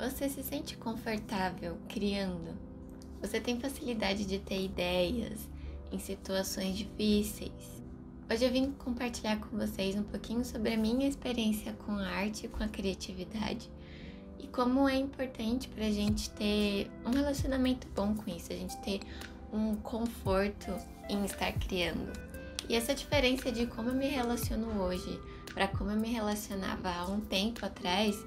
Você se sente confortável criando? Você tem facilidade de ter ideias em situações difíceis? Hoje eu vim compartilhar com vocês um pouquinho sobre a minha experiência com a arte e com a criatividade e como é importante pra gente ter um relacionamento bom com isso, a gente ter um conforto em estar criando. E essa diferença de como eu me relaciono hoje para como eu me relacionava há um tempo atrás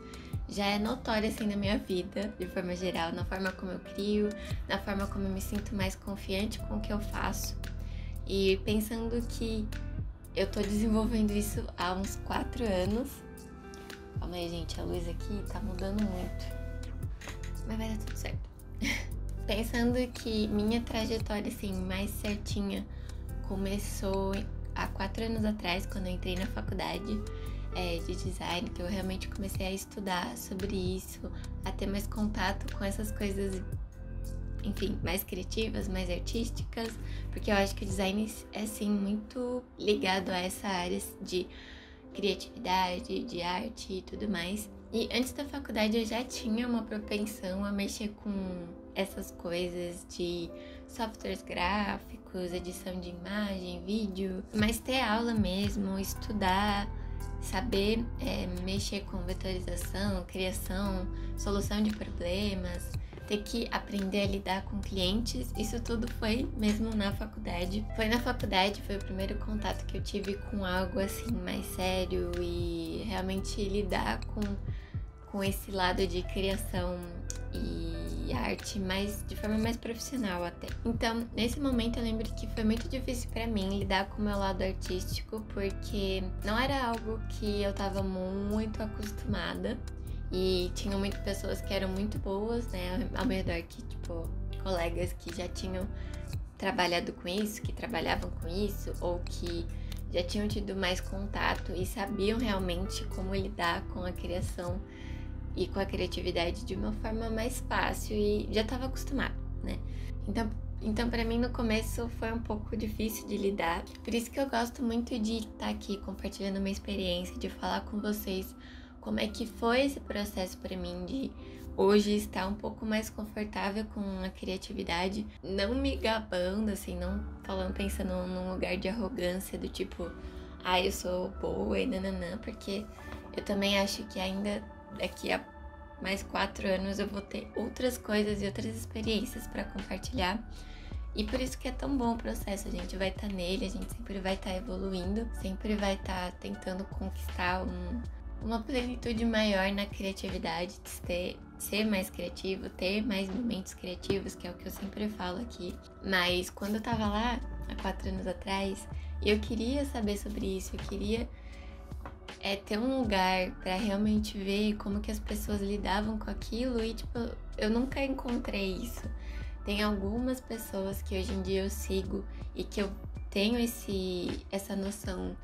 já é notória assim na minha vida, de forma geral, na forma como eu crio, na forma como eu me sinto mais confiante com o que eu faço. E pensando que eu tô desenvolvendo isso há uns 4 anos. Calma aí, gente, a luz aqui tá mudando muito, mas vai dar tudo certo. Pensando que minha trajetória assim mais certinha começou há 4 anos atrás, quando eu entrei na faculdade de design, que eu realmente comecei a estudar sobre isso, a ter mais contato com essas coisas, enfim, mais criativas, mais artísticas, porque eu acho que o design é sim muito ligado a essa área de criatividade, de arte e tudo mais. E antes da faculdade eu já tinha uma propensão a mexer com essas coisas de softwares gráficos, edição de imagem, vídeo, mas ter aula mesmo, estudar, saber mexer com vetorização, criação, solução de problemas, ter que aprender a lidar com clientes, isso tudo foi mesmo na faculdade. Foi na faculdade, foi o primeiro contato que eu tive com algo assim mais sério e realmente lidar com esse lado de criação e arte de forma mais profissional até. Então, nesse momento eu lembro que foi muito difícil pra mim lidar com o meu lado artístico, porque não era algo que eu tava muito acostumada. E tinham muitas pessoas que eram muito boas, né, ao meu redor, que, tipo, colegas que já tinham trabalhado com isso, que trabalhavam com isso, ou que já tinham tido mais contato e sabiam realmente como lidar com a criação e com a criatividade de uma forma mais fácil e já estava acostumado, né? Então para mim no começo foi um pouco difícil de lidar. Por isso que eu gosto muito de estar aqui compartilhando minha experiência, de falar com vocês como é que foi esse processo para mim de hoje estar um pouco mais confortável com a criatividade, não me gabando, assim, não falando, pensando num lugar de arrogância do tipo, eu sou boa e nananã, porque eu também acho que ainda daqui a mais 4 anos eu vou ter outras coisas e outras experiências para compartilhar. E por isso que é tão bom o processo, a gente vai estar nele, a gente sempre vai estar evoluindo, sempre vai estar tentando conquistar uma plenitude maior na criatividade, de ser mais criativo, ter mais momentos criativos, que é o que eu sempre falo aqui. Mas quando eu tava lá, há 4 anos atrás, eu queria saber sobre isso, eu queria ter um lugar pra realmente ver como que as pessoas lidavam com aquilo e, tipo, eu nunca encontrei isso. Tem algumas pessoas que hoje em dia eu sigo e que eu tenho essa noção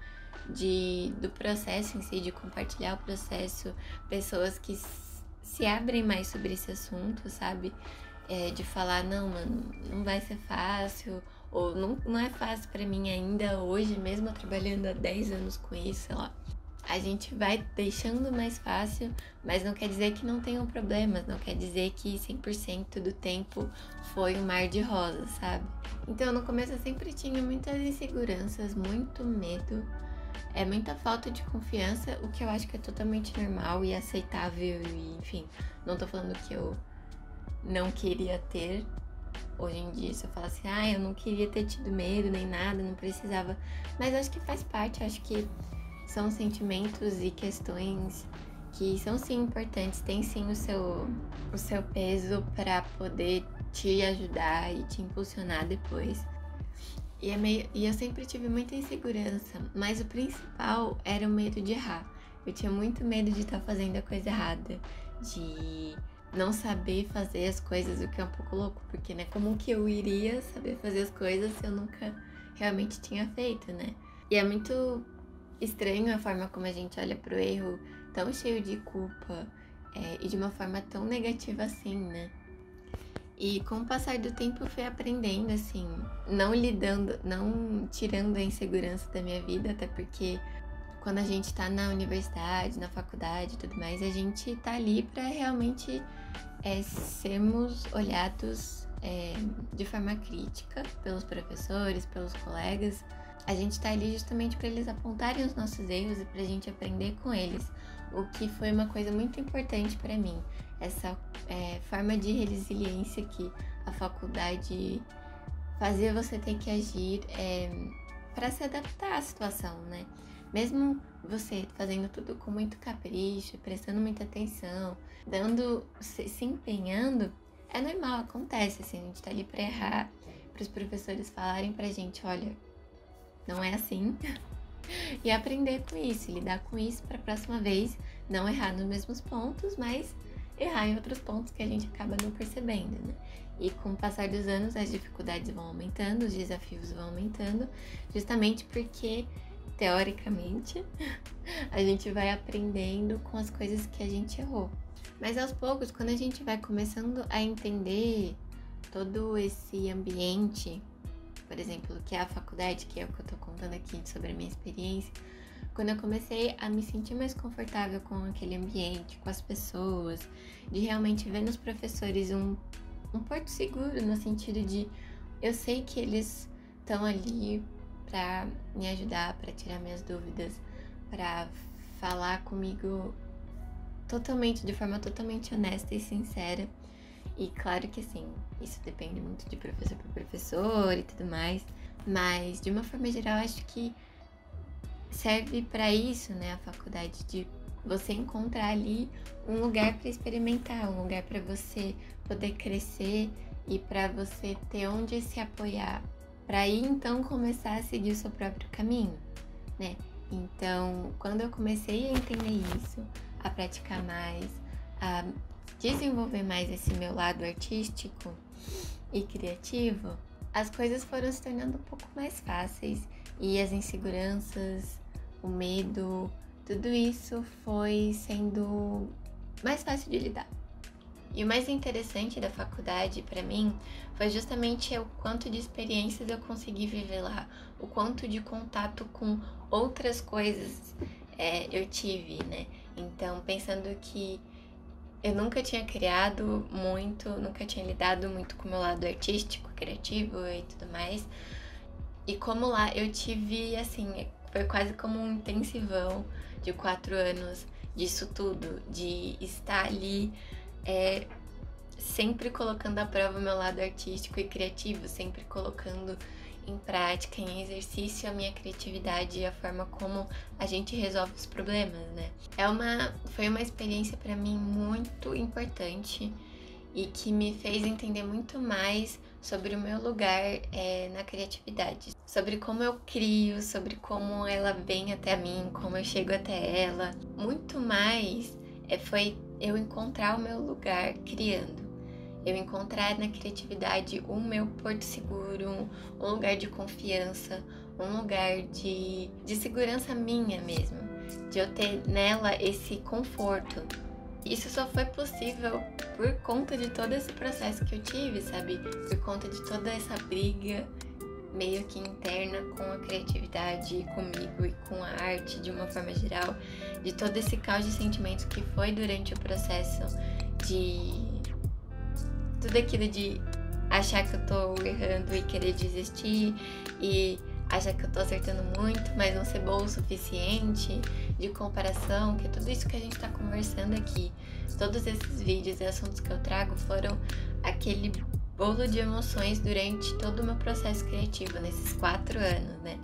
do processo em si, de compartilhar o processo, pessoas que se abrem mais sobre esse assunto, sabe? De falar, não, mano, não vai ser fácil, ou não é fácil pra mim ainda hoje, mesmo trabalhando há 10 anos com isso, sei lá. A gente vai deixando mais fácil, mas não quer dizer que não tenham problemas, não quer dizer que 100% do tempo foi um mar de rosas, sabe? Então no começo eu sempre tinha muitas inseguranças, muito medo, muita falta de confiança, o que eu acho que é totalmente normal e aceitável e, enfim, não tô falando que eu não queria ter. Hoje em dia, se eu falar assim, eu não queria ter tido medo nem nada, não precisava, mas acho que faz parte, acho que são sentimentos e questões que são sim importantes, tem sim o seu peso para poder te ajudar e te impulsionar depois. E eu sempre tive muita insegurança, mas o principal era o medo de errar. Eu tinha muito medo de estar fazendo a coisa errada, de não saber fazer as coisas, o que é um pouco louco, porque, né, como que eu iria saber fazer as coisas se eu nunca realmente tinha feito, né? E é muito estranho a forma como a gente olha pro erro tão cheio de culpa e de uma forma tão negativa assim, né? E com o passar do tempo eu fui aprendendo, assim, não tirando a insegurança da minha vida, até porque quando a gente tá na universidade, na faculdade e tudo mais, a gente tá ali para realmente sermos olhados de forma crítica pelos professores, pelos colegas. A gente tá ali justamente para eles apontarem os nossos erros e pra gente aprender com eles, o que foi uma coisa muito importante para mim, essa forma de resiliência que a faculdade fazia você ter que agir para se adaptar à situação, né? Mesmo você fazendo tudo com muito capricho, prestando muita atenção, se empenhando, é normal, acontece, assim, a gente tá ali pra errar, para os professores falarem pra gente, olha, não é assim, e aprender com isso, lidar com isso pra próxima vez, não errar nos mesmos pontos, mas errar em outros pontos que a gente acaba não percebendo, né? E com o passar dos anos, as dificuldades vão aumentando, os desafios vão aumentando, justamente porque, teoricamente, a gente vai aprendendo com as coisas que a gente errou. Mas aos poucos, quando a gente vai começando a entender todo esse ambiente, por exemplo, que é a faculdade, que é o que eu tô contando aqui sobre a minha experiência, quando eu comecei a me sentir mais confortável com aquele ambiente, com as pessoas, de realmente ver nos professores um porto seguro, no sentido de eu sei que eles estão ali para me ajudar, para tirar minhas dúvidas, para falar comigo de forma totalmente honesta e sincera. E claro que assim, isso depende muito de professor para professor e tudo mais, mas de uma forma geral acho que serve para isso, né, a faculdade, de você encontrar ali um lugar para experimentar, um lugar para você poder crescer e para você ter onde se apoiar, para aí então começar a seguir o seu próprio caminho, né? Então, quando eu comecei a entender isso, a praticar mais, a desenvolver mais esse meu lado artístico e criativo, as coisas foram se tornando um pouco mais fáceis e as inseguranças, o medo, tudo isso foi sendo mais fácil de lidar. E o mais interessante da faculdade para mim foi justamente o quanto de experiências eu consegui viver lá, o quanto de contato com outras coisas eu tive, né? Então, pensando que eu nunca tinha criado muito, nunca tinha lidado muito com o meu lado artístico, criativo e tudo mais. E como lá eu tive, assim, foi quase como um intensivão de 4 anos disso tudo, de estar ali sempre colocando à prova o meu lado artístico e criativo, sempre colocando em prática, em exercício a minha criatividade e a forma como a gente resolve os problemas, né? Foi uma experiência para mim muito importante e que me fez entender muito mais sobre o meu lugar na criatividade, sobre como eu crio, sobre como ela vem até mim, como eu chego até ela. Muito mais foi eu encontrar o meu lugar criando. Eu encontrar na criatividade o meu porto seguro, um lugar de confiança, um lugar de segurança minha mesmo, de eu ter nela esse conforto. Isso só foi possível por conta de todo esse processo que eu tive, sabe? Por conta de toda essa briga meio que interna com a criatividade, comigo e com a arte de uma forma geral, de todo esse caos de sentimentos que foi durante o processo de tudo aquilo de achar que eu tô errando e querer desistir e achar que eu tô acertando muito, mas não ser boa o suficiente, de comparação, que é tudo isso que a gente tá conversando aqui. Todos esses vídeos e assuntos que eu trago foram aquele bolo de emoções durante todo o meu processo criativo, nesses 4 anos, né?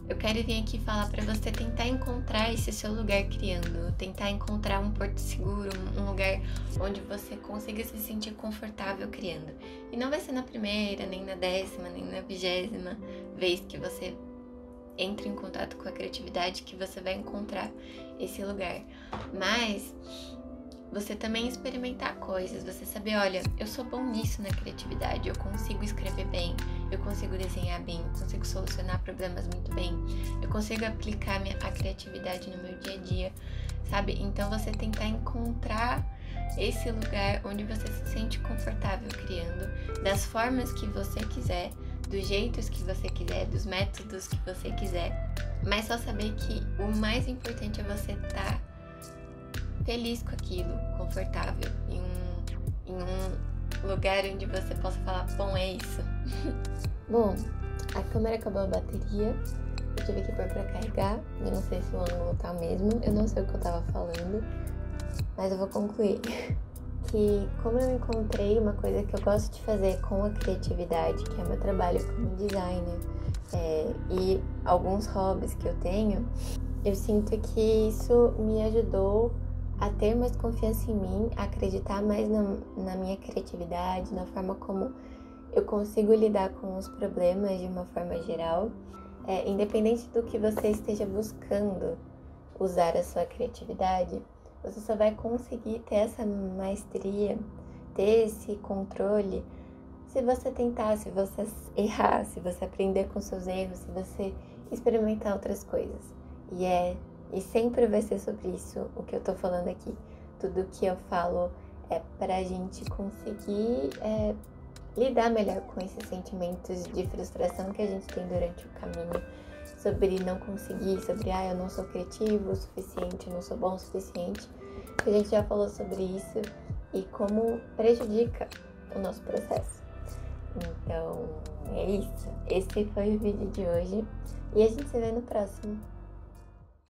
Eu quero vir aqui falar pra você tentar encontrar esse seu lugar criando, tentar encontrar um porto seguro, um lugar onde você consiga se sentir confortável criando. E não vai ser na primeira, nem na 10ª, nem na 20ª vez que você entra em contato com a criatividade que você vai encontrar esse lugar. Mas você também experimentar coisas, você saber, olha, eu sou bom nisso na criatividade, eu consigo escrever bem, eu consigo desenhar bem, eu consigo solucionar problemas muito bem, eu consigo aplicar a criatividade no meu dia a dia, sabe? Então você tentar encontrar esse lugar onde você se sente confortável criando, das formas que você quiser, dos jeitos que você quiser, dos métodos que você quiser, mas só saber que o mais importante é você estar feliz com aquilo, confortável, em um lugar onde você possa falar, bom, é isso. Bom, a câmera acabou a bateria, eu tive que pôr pra carregar, eu não sei se o ângulo tá mesmo, eu não sei o que eu tava falando, mas eu vou concluir. Que como eu encontrei uma coisa que eu gosto de fazer com a criatividade, que é meu trabalho como designer, e alguns hobbies que eu tenho, eu sinto que isso me ajudou a ter mais confiança em mim, a acreditar mais na minha criatividade, na forma como eu consigo lidar com os problemas de uma forma geral. Independente do que você esteja buscando usar a sua criatividade, você só vai conseguir ter essa maestria, ter esse controle, se você tentar, se você errar, se você aprender com seus erros, se você experimentar outras coisas. E sempre vai ser sobre isso o que eu tô falando aqui. Tudo que eu falo é pra gente conseguir lidar melhor com esses sentimentos de frustração que a gente tem durante o caminho, sobre não conseguir, sobre eu não sou criativo o suficiente, eu não sou bom o suficiente. A gente já falou sobre isso e como prejudica o nosso processo. Então, é isso. Esse foi o vídeo de hoje e a gente se vê no próximo.